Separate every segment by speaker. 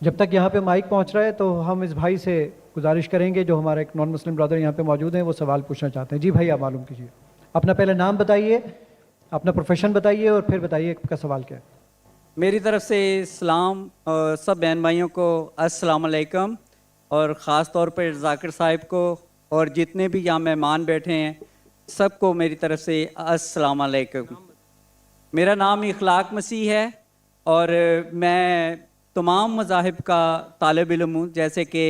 Speaker 1: जब तक यहाँ पे माइक पहुँच रहा है तो हम इस भाई से गुजारिश करेंगे, जो हमारा एक नॉन मुस्लिम ब्रदर यहाँ पे मौजूद हैं, वो सवाल पूछना चाहते हैं। जी भाई, आप मालूम कीजिए, अपना पहले नाम बताइए, अपना प्रोफेशन बताइए और फिर बताइए आपका सवाल क्या है।
Speaker 2: मेरी तरफ से सलाम सब बहन भाइयों को अस्सलाम वालेकुम, और ख़ास तौर पर जाकिर साहिब को और जितने भी यहाँ मेहमान बैठे हैं सबको मेरी तरफ से अस्सलाम वालेकुम। मेरा नाम इखलाक मसीह है और मैं तमाम मज़ाहिब का तालिब इल्म हूँ। जैसे कि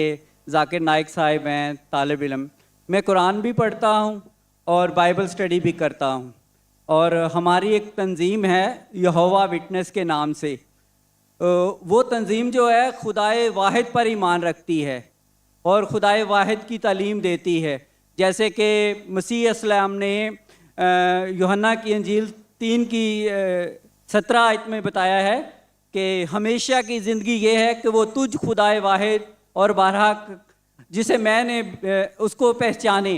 Speaker 2: जाकिर नाइक साहिब हैं तालिब इल्म, मैं कुरान भी पढ़ता हूँ और बाइबल स्टडी भी करता हूँ। और हमारी एक तंजीम है यहोवा विटनेस के नाम से। वो तंजीम जो है खुदाए वाहिद पर ईमान रखती है और खुदाए वाहिद की तालीम देती है। जैसे कि मसीह अस्सलाम ने यूहन्ना की इंजील 3 की 17 आयत में बताया है कि हमेशा की ज़िंदगी ये है कि वो तुझ खुदाए वाहिद और बारहा जिसे मैंने उसको पहचाने,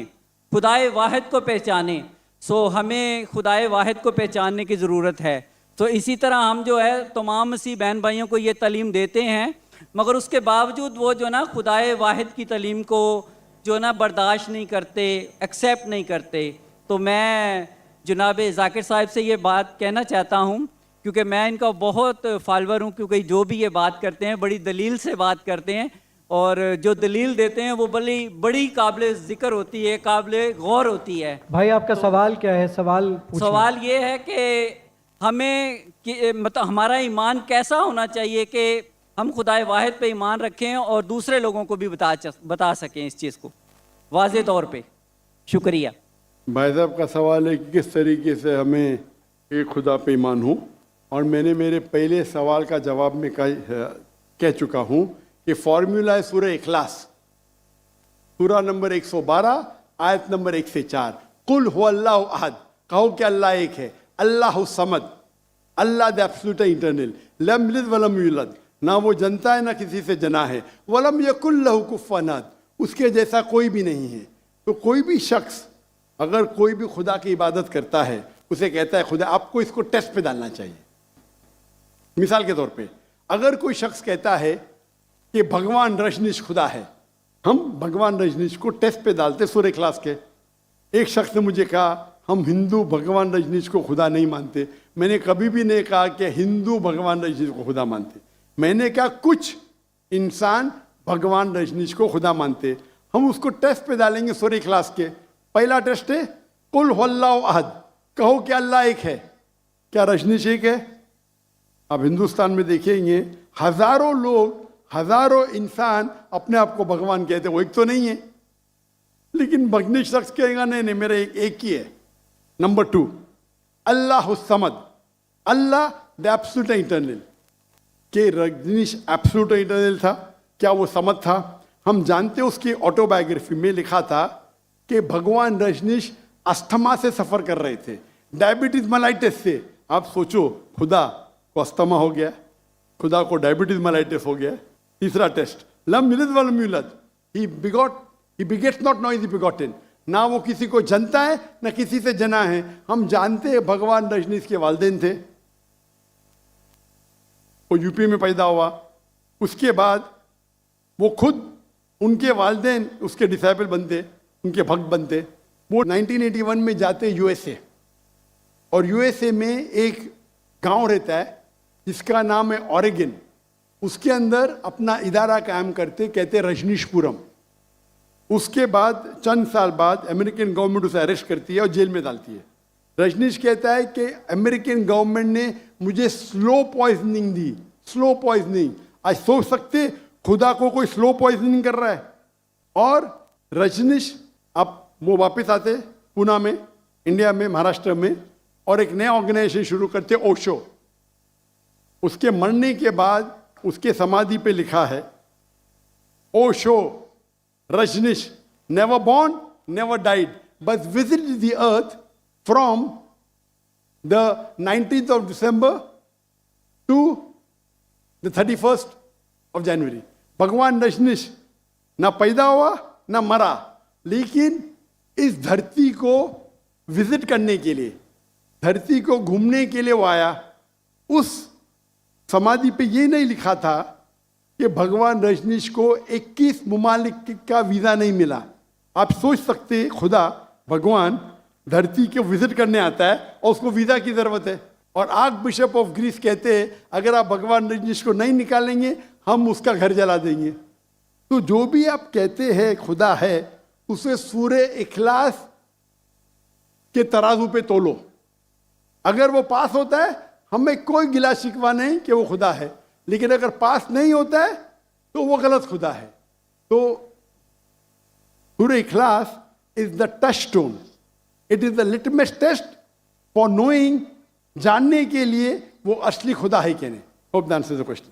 Speaker 2: खुदाए वाहिद को पहचाने। सो हमें खुदाए वाहिद को पहचानने की ज़रूरत है। तो इसी तरह हम जो है तमाम मसीह बहन भाइयों को ये तालीम देते हैं, मगर उसके बावजूद वो जो ना खुदाए वाहिद की तालीम को जो ना बर्दाश्त नहीं करते, एक्सेप्ट नहीं करते। तो मैं जनाब जाकिर साहिब से ये बात कहना चाहता हूँ, क्योंकि मैं इनका बहुत फॉलोअर हूँ, क्योंकि जो भी ये बात करते हैं बड़ी दलील से बात करते हैं और जो दलील देते हैं वो बड़ी काबिल ज़िक्र होती है, काबिल गौर होती है।
Speaker 1: भाई आपका सवाल क्या है?
Speaker 2: सवाल ये है कि हमें मतलब हमारा ईमान कैसा होना चाहिए कि हम खुदाए वाहिद पे ईमान रखें और दूसरे लोगों को भी बता सकें इस चीज़ को वाज़े तौर पे। शुक्रिया।
Speaker 3: भाई साहब का सवाल है कि किस तरीके से हमें एक खुदा पे ईमान हो, और मैंने मेरे पहले सवाल का जवाब में कह चुका हूँ कि फॉर्मूला है सूरह इखलास, सूरा नंबर 112 आयत नंबर 1 से 4। कुल हु अल्लाहु अहद, कहो कि अल्लाह एक है, अल्लाहु समद, अल्लाह द एब्सोल्यूट इंटरनल, लम यलिद वलम यूलद, ना वो जनता है ना किसी से जना है, वलम यकुल लहु कुफुवन अहद, उसके जैसा कोई भी नहीं है। तो कोई भी शख्स अगर कोई भी खुदा की इबादत करता है, उसे कहता है खुदा, आपको इसको टेस्ट पे डालना चाहिए। मिसाल के तौर पे अगर कोई शख्स कहता है कि भगवान रजनीश खुदा है, हम भगवान रजनीश को टेस्ट पे डालते सूरह इखलास के। एक शख्स ने मुझे कहा हम हिंदू भगवान रजनीश को खुदा नहीं मानते। मैंने कभी भी नहीं कहा कि हिंदू भगवान रजनीश को खुदा मानते। मैंने कहा कुछ इंसान भगवान रजनीश को खुदा मानते, हम उसको टेस्ट पे डालेंगे सूरह इखलास के। पहला टेस्ट है कुल हु अल्लाहु अहद, कहो कि अल्लाह एक है, क्या रजनीश एक है? अब हिंदुस्तान में देखेंगे हजारों लोग, हजारों इंसान अपने आप को भगवान कहते, वो एक तो नहीं है। लेकिन भगनी शख्स कहेगा नहीं नहीं मेरा एक ही है। Number 2 Allah Samad, Allah the absolute internal. के रजनीश एब्सोल्यूट इंटरनल था? क्या वो समद था? हम जानते हैं उसकी ऑटोबायोग्राफी में लिखा था कि भगवान रजनीश अस्थमा से सफर कर रहे थे, डायबिटीज मलाइटिस से। आप सोचो, खुदा को अस्थमा हो गया, खुदा को डायबिटीज मलाइटिस हो गया। तीसरा टेस्ट लम यलिद वलम यूलद, he begets not, no is begotten, ना वो किसी को जनता है ना किसी से जना है। हम जानते हैं भगवान रजनीश के वालिदैन थे, वो यूपी में पैदा हुआ। उसके बाद वो खुद, उनके वालिदैन उसके डिसाइपल बनते, उनके भक्त बनते। वो 1981 में जाते यूएसए, और यूएसए में एक गांव रहता है जिसका नाम है ऑरेगन। उसके अंदर अपना इदारा कायम करते, कहते रजनीशपुरम। उसके बाद चंद साल बाद अमेरिकन गवर्नमेंट उसे अरेस्ट करती है और जेल में डालती है। रजनीश कहता है कि अमेरिकन गवर्नमेंट ने मुझे स्लो पॉइजनिंग दी, स्लो पॉइजनिंग। आज सोच सकते खुदा को कोई स्लो पॉइजनिंग कर रहा है। और रजनीश अब वो वापस आते पुणे में, इंडिया में, महाराष्ट्र में, और एक नया ऑर्गेनाइजेशन शुरू करते ओशो। उसके मरने के बाद उसके समाधि पे लिखा है Osho Rajneesh never born never died but visited the earth from the 19th of December to the 31st of January। भगवान रजनीश ना पैदा हुआ ना मरा, लेकिन इस धरती को विजिट करने के लिए, धरती को घूमने के लिए वो आया। उस समाधि पे ये नहीं लिखा था कि भगवान रजनीश को 21 ममालिक का वीज़ा नहीं मिला। आप सोच सकते हैं खुदा भगवान धरती को विजिट करने आता है और उसको वीज़ा की ज़रूरत है। और आर्क बिशप ऑफ ग्रीस कहते हैं अगर आप भगवान रजनीश को नहीं निकालेंगे हम उसका घर जला देंगे। तो जो भी आप कहते हैं खुदा है उसे सूरे इखलास के तराजू पे तोलो। अगर वो पास होता है हमें कोई गिला शिकवा नहीं कि वो खुदा है, लेकिन अगर पास नहीं होता है तो वो गलत खुदा है। तो सूरे इखलास is the touchstone, it is the litmus test for knowing, जानने के लिए वो असली खुदा है कि नहीं। Hope the answer the question.